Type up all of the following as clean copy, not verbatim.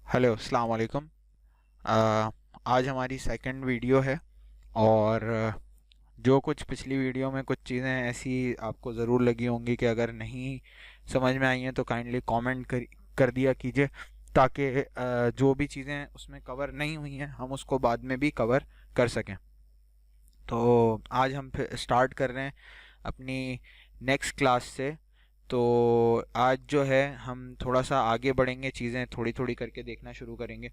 Hello अस्सलाम वालेकुम। आज हमारी सेकंड वीडियो है और जो कुछ पिछली वीडियो में कुछ चीज़ें ऐसी आपको ज़रूर लगी होंगी कि अगर नहीं समझ में आई हैं तो काइंडली कमेंट कर दिया कीजिए, ताकि जो भी चीज़ें उसमें कवर नहीं हुई हैं हम उसको बाद में भी कवर कर सकें। तो आज हम फिर स्टार्ट कर रहे हैं अपनी नेक्स्ट क्लास से। तो आज जो है हम थोड़ा सा आगे बढ़ेंगे, चीज़ें थोड़ी थोड़ी करके देखना शुरू करेंगे।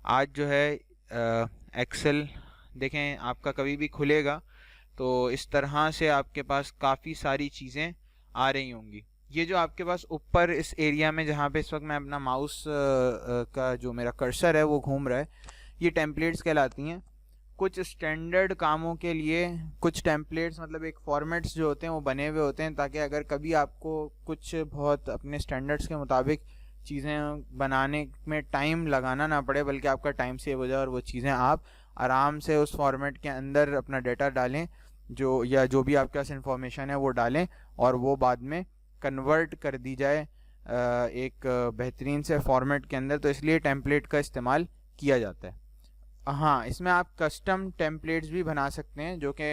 आज जो है एक्सेल देखें, आपका कभी भी खुलेगा तो इस तरह से आपके पास काफ़ी सारी चीज़ें आ रही होंगी। ये जो आपके पास ऊपर इस एरिया में जहाँ पे इस वक्त मैं अपना माउस का जो मेरा कर्सर है वो घूम रहा है, ये टेम्पलेट्स कहलाती हैं। कुछ स्टैंडर्ड कामों के लिए कुछ टेम्पलेट्स मतलब एक फॉर्मेट्स जो होते हैं वो बने हुए होते हैं, ताकि अगर कभी आपको कुछ बहुत अपने स्टैंडर्ड्स के मुताबिक चीज़ें बनाने में टाइम लगाना ना पड़े, बल्कि आपका टाइम सेव हो जाए और वो चीज़ें आप आराम से उस फॉर्मेट के अंदर अपना डेटा डालें, जो या जो भी आपके पास इंफॉर्मेशन है वो डालें और वो बाद में कन्वर्ट कर दी जाए एक बेहतरीन से फॉर्मेट के अंदर। तो इसलिए टेम्पलेट का इस्तेमाल किया जाता है। हाँ, इसमें आप कस्टम टेम्पलेट्स भी बना सकते हैं, जो कि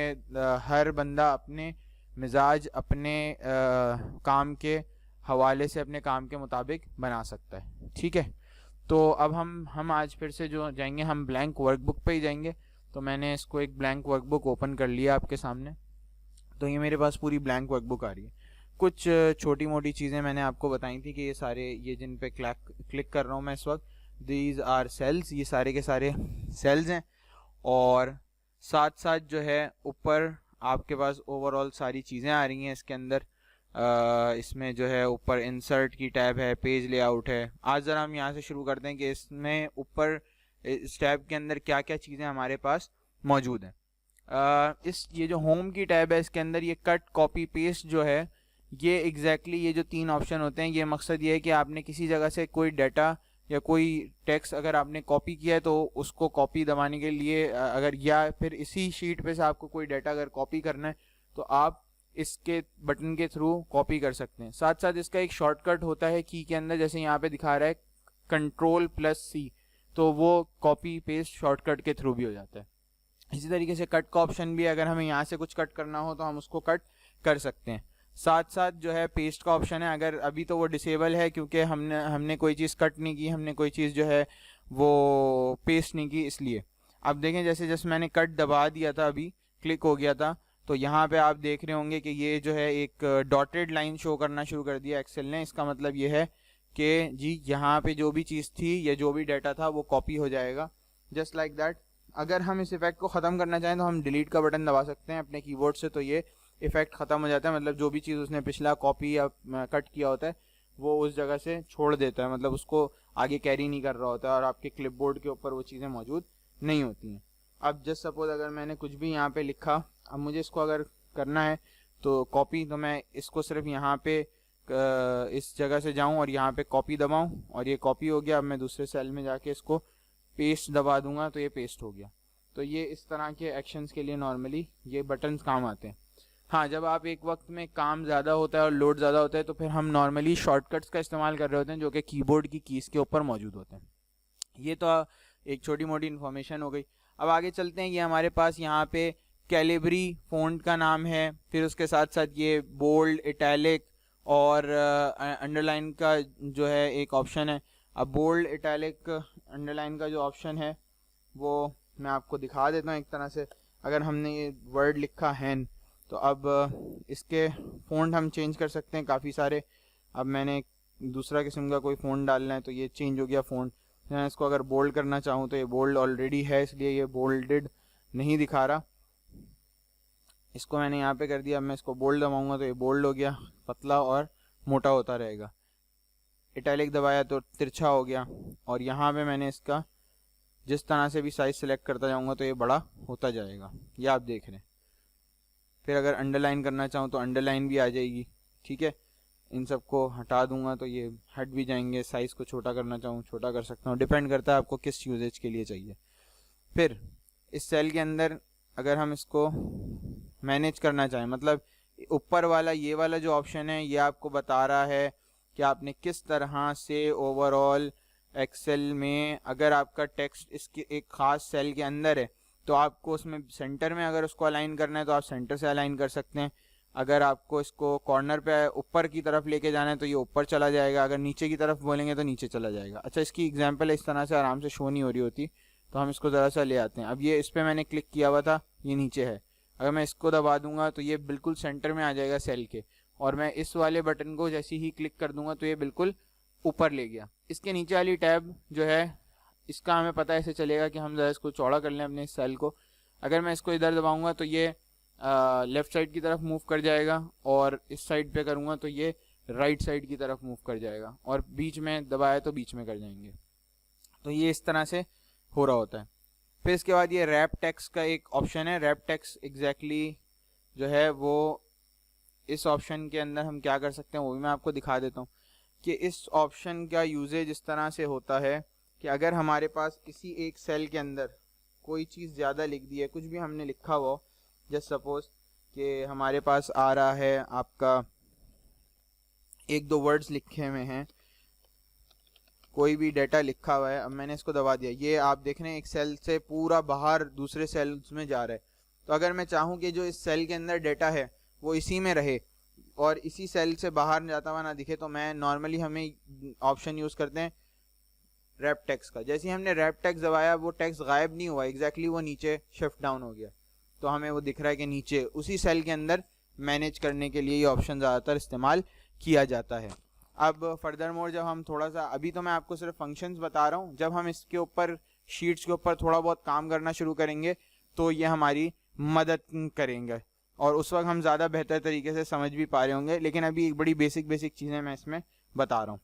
हर बंदा अपने मिजाज अपने काम के हवाले से अपने काम के मुताबिक बना सकता है। ठीक है, तो अब हम आज फिर से जो जाएंगे हम ब्लैंक वर्कबुक पे ही जाएंगे। तो मैंने इसको एक ब्लैंक वर्कबुक ओपन कर लिया आपके सामने। तो ये मेरे पास पूरी ब्लैंक वर्कबुक आ रही है। कुछ छोटी मोटी चीज़ें मैंने आपको बताई थी कि ये सारे ये जिन पे क्लिक कर रहा हूँ मैं इस वक्त, दीज आर सेल्स, ये सारे के सारे सेल्स हैं। और साथ साथ जो है ऊपर आपके पास ओवरऑल सारी चीज़ें आ रही हैं इसके अंदर। इसमें जो है ऊपर इंसर्ट की टैब है, पेज लेआउट है। आज ज़रा हम यहाँ से शुरू करते हैं कि इसमें ऊपर इस टैब के अंदर क्या क्या चीज़ें हमारे पास मौजूद हैं। इस ये जो होम की टैब है इसके अंदर ये कट कॉपी पेस्ट जो है, ये ये जो तीन ऑप्शन होते हैं, ये मकसद ये है कि आपने किसी जगह से कोई डाटा या कोई टेक्स्ट अगर आपने कॉपी किया है तो उसको कॉपी दबाने के लिए अगर या फिर इसी शीट पे से आपको कोई डाटा अगर कॉपी करना है तो आप इसके बटन के थ्रू कॉपी कर सकते हैं। साथ साथ इसका एक शॉर्टकट होता है की के अंदर, जैसे यहाँ पे दिखा रहा है Ctrl+C, तो वो कॉपी पेस्ट शॉर्टकट के थ्रू भी हो जाता है। इसी तरीके से कट का ऑप्शन भी, अगर हमें यहाँ से कुछ कट करना हो तो हम उसको कट कर सकते हैं। साथ साथ जो है पेस्ट का ऑप्शन है, अगर अभी तो वो डिसेबल है क्योंकि हमने कोई चीज़ कट नहीं की, हमने कोई चीज़ जो है वो पेस्ट नहीं की, इसलिए। अब देखें, जैसे जैसे मैंने कट दबा दिया था, अभी क्लिक हो गया था, तो यहाँ पे आप देख रहे होंगे कि ये जो है एक डॉटेड लाइन शो करना शुरू कर दिया एक्सेल ने। इसका मतलब ये है कि जी यहाँ पे जो भी चीज़ थी या जो भी डाटा था वो कॉपी हो जाएगा, जस्ट लाइक दैट। अगर हम इस इफेक्ट को ख़त्म करना चाहें तो हम डिलीट का बटन दबा सकते हैं अपने कीबोर्ड से, तो ये इफेक्ट ख़त्म हो जाता है। मतलब जो भी चीज़ उसने पिछला कॉपी या कट किया होता है वो उस जगह से छोड़ देता है, मतलब उसको आगे कैरी नहीं कर रहा होता है और आपके क्लिपबोर्ड के ऊपर वो चीज़ें मौजूद नहीं होती हैं। अब जस्ट सपोज अगर मैंने कुछ भी यहाँ पे लिखा, अब मुझे इसको अगर करना है तो कॉपी, तो मैं इसको सिर्फ यहाँ पे इस जगह से जाऊँ और यहाँ पे कॉपी दबाऊँ और ये कॉपी हो गया। अब मैं दूसरे सेल में जाके इसको पेस्ट दबा दूंगा तो ये पेस्ट हो गया। तो ये इस तरह के एक्शंस के लिए नॉर्मली ये बटन्स काम आते हैं। हाँ, जब आप एक वक्त में काम ज़्यादा होता है और लोड ज़्यादा होता है तो फिर हम नॉर्मली शॉर्टकट्स का इस्तेमाल कर रहे होते हैं, जो कि कीबोर्ड की कीज़ के ऊपर मौजूद होते हैं। ये तो एक छोटी मोटी इन्फॉर्मेशन हो गई। अब आगे चलते हैं। ये हमारे पास यहाँ पे कैलिबरी फ़ॉन्ट का नाम है, फिर उसके साथ साथ ये बोल्ड, इटैलिक और अंडरलाइन का जो है एक ऑप्शन है। अब बोल्ड, इटैलिक, अंडरलाइन का जो ऑप्शन है वो मैं आपको दिखा देता हूँ एक तरह से। अगर हमने ये वर्ड लिखा हैन, तो अब इसके फ़ॉन्ट हम चेंज कर सकते हैं काफ़ी सारे। अब मैंने दूसरा किस्म का कोई फ़ॉन्ट डालना है तो ये चेंज हो गया फ़ॉन्ट। मैं इसको अगर बोल्ड करना चाहूँ तो ये बोल्ड ऑलरेडी है, इसलिए ये बोल्डेड नहीं दिखा रहा। इसको मैंने यहाँ पे कर दिया। अब मैं इसको बोल्ड दबाऊंगा तो ये बोल्ड हो गया, पतला और मोटा होता रहेगा। इटैलिक दबाया तो तिरछा हो गया, और यहाँ पे मैंने इसका जिस तरह से भी साइज सेलेक्ट करता जाऊंगा तो ये बड़ा होता जाएगा, ये आप देख रहे हैं। फिर अगर अंडरलाइन करना चाहूँ तो अंडरलाइन भी आ जाएगी। ठीक है, इन सबको हटा दूंगा तो ये हट भी जाएंगे। साइज़ को छोटा करना चाहूँ छोटा कर सकता हूँ, डिपेंड करता है आपको किस यूजेज के लिए चाहिए। फिर इस सेल के अंदर अगर हम इसको मैनेज करना चाहें, मतलब ऊपर वाला ये वाला जो ऑप्शन है ये आपको बता रहा है कि आपने किस तरह से ओवरऑल एक्सेल में अगर आपका टेक्स्ट इसके एक ख़ास सेल के अंदर है तो आपको उसमें सेंटर में अगर उसको अलाइन करना है तो आप सेंटर से अलाइन कर सकते हैं। अगर आपको इसको कॉर्नर पे ऊपर की तरफ लेके जाना है तो ये ऊपर चला जाएगा, अगर नीचे की तरफ बोलेंगे तो नीचे चला जाएगा। अच्छा, इसकी एग्जांपल इस तरह से आराम से शो नहीं हो रही होती, तो हम इसको ज़रा सा ले आते हैं। अब ये इस पर मैंने क्लिक किया हुआ था, ये नीचे है, अगर मैं इसको दबा दूंगा तो ये बिल्कुल सेंटर में आ जाएगा सेल के, और मैं इस वाले बटन को जैसे ही क्लिक कर दूंगा तो ये बिल्कुल ऊपर ले गया। इसके नीचे वाली टैब जो है इसका हमें पता ऐसे चलेगा कि हम ज़रा इसको चौड़ा कर लें अपने इस सेल को। अगर मैं इसको इधर दबाऊंगा तो ये लेफ़्ट साइड की तरफ मूव कर जाएगा, और इस साइड पे करूँगा तो ये राइट साइड की तरफ मूव कर जाएगा, और बीच में दबाया तो बीच में कर जाएंगे। तो ये इस तरह से हो रहा होता है। फिर इसके बाद ये रैप टेक्स्ट का एक ऑप्शन है। रैप टेक्स्ट एग्जैक्टली जो है वो इस ऑप्शन के अंदर हम क्या कर सकते हैं वो भी मैं आपको दिखा देता हूँ कि इस ऑप्शन का यूजेज इस तरह से होता है कि अगर हमारे पास किसी एक सेल के अंदर कोई चीज़ ज़्यादा लिख दी है, कुछ भी हमने लिखा हुआ, जस्ट सपोज कि हमारे पास आ रहा है आपका एक दो वर्ड्स लिखे हुए हैं, कोई भी डेटा लिखा हुआ है, अब मैंने इसको दबा दिया, ये आप देख रहे हैं एक सेल से पूरा बाहर दूसरे सेल्स में जा रहा है। तो अगर मैं चाहूँ कि जो इस सेल के अंदर डेटा है वो इसी में रहे और इसी सेल से बाहर जाता हुआ ना दिखे, तो मैं नॉर्मली हमें ऑप्शन यूज़ करते हैं रैप टेक्स्ट का। जैसे ही हमने रैप टेक्स्ट दबाया वो टेक्स्ट गायब नहीं हुआ, एग्जैक्टली वो नीचे शिफ्ट डाउन हो गया, तो हमें वो दिख रहा है कि नीचे उसी सेल के अंदर मैनेज करने के लिए ये ऑप्शन ज़्यादातर इस्तेमाल किया जाता है। अब फर्दर मोर जब हम थोड़ा सा, अभी तो मैं आपको सिर्फ फंक्शंस बता रहा हूँ, जब हम इसके ऊपर शीट्स के ऊपर थोड़ा बहुत काम करना शुरू करेंगे तो ये हमारी मदद करेंगे और उस वक्त हम ज़्यादा बेहतर तरीके से समझ भी पा रहे होंगे। लेकिन अभी एक बड़ी बेसिक चीज़ें मैं इसमें बता रहा हूँ।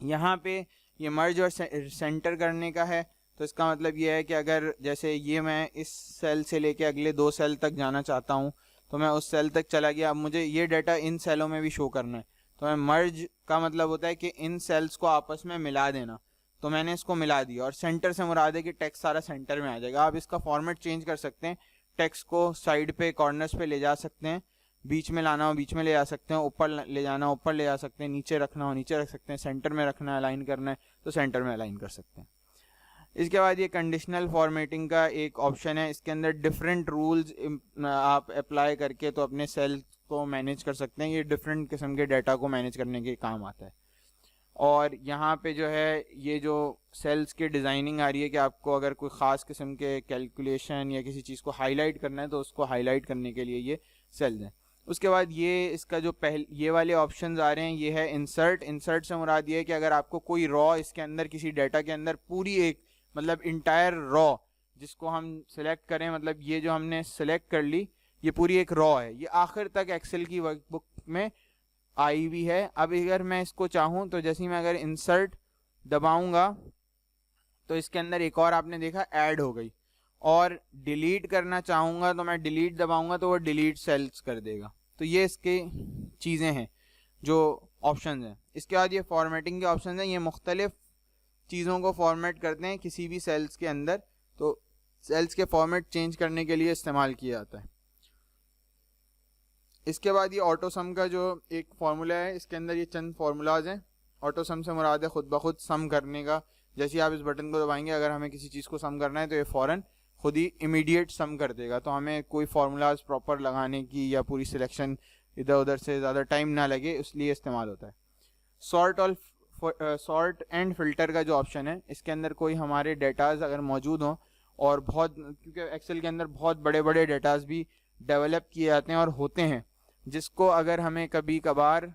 यहाँ पे ये मर्ज और सेंटर करने का है, तो इसका मतलब ये है कि अगर जैसे ये मैं इस सेल से लेके अगले दो सेल तक जाना चाहता हूँ तो मैं उस सेल तक चला गया, अब मुझे ये डाटा इन सेलों में भी शो करना है, तो मैं मर्ज का मतलब होता है कि इन सेल्स को आपस में मिला देना, तो मैंने इसको मिला दिया। और सेंटर से मुराद है कि टेक्स्ट सारा सेंटर में आ जाएगा। आप इसका फॉर्मेट चेंज कर सकते हैं, टेक्स्ट को साइड पे कॉर्नर्स पे ले जा सकते हैं, बीच में लाना हो बीच में ले जा सकते हैं, ऊपर ले जाना हो ऊपर ले जा सकते हैं, नीचे रखना हो नीचे रख सकते हैं, सेंटर में रखना है अलाइन करना है तो सेंटर में अलाइन कर सकते हैं। इसके बाद ये कंडीशनल फॉर्मेटिंग का एक ऑप्शन है, इसके अंदर डिफरेंट रूल्स आप अप्लाई करके तो अपने सेल को मैनेज कर सकते हैं। ये डिफरेंट किस्म के डाटा को मैनेज करने के काम आता है। और यहाँ पे जो है ये जो सेल्स की डिज़ाइनिंग आ रही है कि आपको अगर कोई ख़ास किस्म के कैलकुलेशन या किसी चीज़ को हाईलाइट करना है तो उसको हाईलाइट करने के लिए ये सेल्स हैं। उसके बाद ये इसका जो ये वाले ऑप्शंस आ रहे हैं ये है इंसर्ट। इंसर्ट से मुराद ये है कि अगर आपको कोई रॉ इसके अंदर किसी डाटा के अंदर पूरी एक मतलब इंटायर रॉ जिसको हम सिलेक्ट करें, मतलब ये जो हमने सिलेक्ट कर ली ये पूरी एक रॉ है, ये आखिर तक एक्सेल की वर्कबुक में आई भी है। अब अगर मैं इसको चाहूँ तो जैसे ही मैं अगर इंसर्ट दबाऊंगा तो इसके अंदर एक और आपने देखा ऐड हो गई, और डिलीट करना चाहूँगा तो मैं डिलीट दबाऊंगा तो वो डिलीट सेल्स कर देगा। तो ये इसके चीज़ें हैं जो ऑप्शन हैं। इसके बाद ये फॉर्मेटिंग के ऑप्शन हैं, ये मुख्तलिफ चीज़ों को फॉर्मेट करते हैं किसी भी सेल्स के अंदर, तो सेल्स के फॉर्मेट चेंज करने के लिए इस्तेमाल किया जाता है। इसके बाद ये ऑटो सम का जो एक फार्मूला है, इसके अंदर ये चंद फार्मूलाज हैं। ऑटो सम से मुराद है खुद ब खुद सम करने का। जैसे आप इस बटन को दबाएंगे, अगर हमें किसी चीज़ को सम करना है तो ये फ़ौरन खुद ही इमीडिएट सम कर देगा, तो हमें कोई फार्मूलाज प्रॉपर लगाने की या पूरी सिलेक्शन इधर उधर से ज़्यादा टाइम ना लगे, इसलिए इस्तेमाल होता है। सॉर्ट एंड फिल्टर का जो ऑप्शन है, इसके अंदर कोई हमारे डेटाज अगर मौजूद हों और बहुत, क्योंकि एक्सेल के अंदर बहुत बड़े बड़े डेटाज भी डेवलप किए जाते हैं और होते हैं, जिसको अगर हमें कभी कभार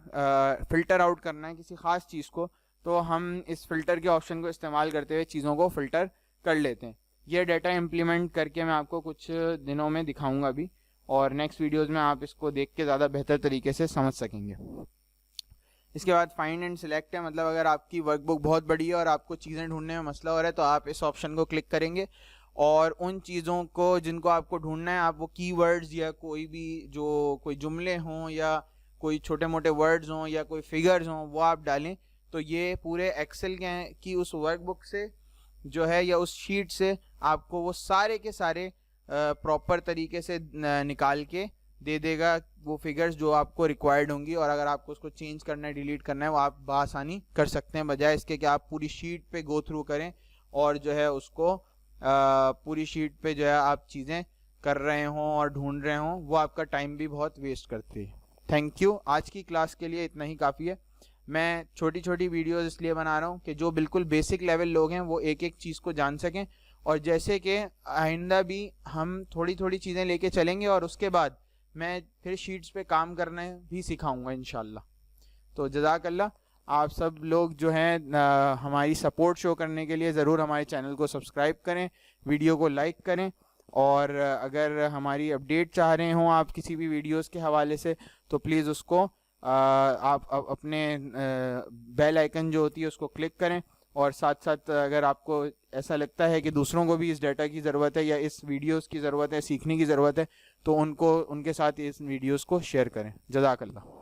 फ़िल्टर आउट करना है किसी ख़ास चीज़ को, तो हम इस फ़िल्टर के ऑप्शन को इस्तेमाल करते हुए चीज़ों को फ़िल्टर कर लेते हैं। ये डाटा इम्प्लीमेंट करके मैं आपको कुछ दिनों में दिखाऊंगा अभी, और नेक्स्ट वीडियोस में आप इसको देख के ज़्यादा बेहतर तरीके से समझ सकेंगे। इसके बाद फाइंड एंड सिलेक्ट है, मतलब अगर आपकी वर्कबुक बहुत बड़ी है और आपको चीज़ें ढूंढने में मसला हो रहा है तो आप इस ऑप्शन को क्लिक करेंगे और उन चीज़ों को जिनको आपको ढूंढना है, आप वो कीवर्ड्स या कोई भी जो कोई जुमले हों या कोई छोटे मोटे वर्ड्स हों या कोई फिगर्स हों वो आप डालें, तो ये पूरे एक्सेल की उस वर्कबुक से जो है या उस शीट से आपको वो सारे के सारे प्रॉपर तरीके से निकाल के दे देगा वो फिगर्स जो आपको रिक्वायर्ड होंगी, और अगर आपको उसको चेंज करना है, डिलीट करना है, वो आप बआसानी कर सकते हैं, बजाय इसके कि आप पूरी शीट पे गो थ्रू करें और जो है उसको पूरी शीट पे जो है आप चीज़ें कर रहे हों और ढूंढ रहे हों, वो आपका टाइम भी बहुत वेस्ट करती है। Thank you. आज की क्लास के लिए इतना ही काफ़ी है। मैं छोटी छोटी वीडियोस इसलिए बना रहा हूँ कि जो बिल्कुल बेसिक लेवल लोग हैं वो एक एक चीज़ को जान सकें, और जैसे कि आइंदा भी हम थोड़ी थोड़ी चीज़ें लेके चलेंगे और उसके बाद मैं फिर शीट्स पे काम करना भी सिखाऊंगा इंशाल्लाह। तो जज़ाकल्लाह। आप सब लोग जो हैं हमारी सपोर्ट शो करने के लिए ज़रूर हमारे चैनल को सब्सक्राइब करें, वीडियो को लाइक करें, और अगर हमारी अपडेट चाह रहे हों आप किसी भी वीडियोस के हवाले से, तो प्लीज़ उसको आप अपने बेल आइकन जो होती है उसको क्लिक करें, और साथ साथ अगर आपको ऐसा लगता है कि दूसरों को भी इस डाटा की ज़रूरत है या इस वीडियोस की ज़रूरत है, सीखने की ज़रूरत है, तो उनको उनके साथ इस वीडियोस को शेयर करें। जज़ाकल्लाह।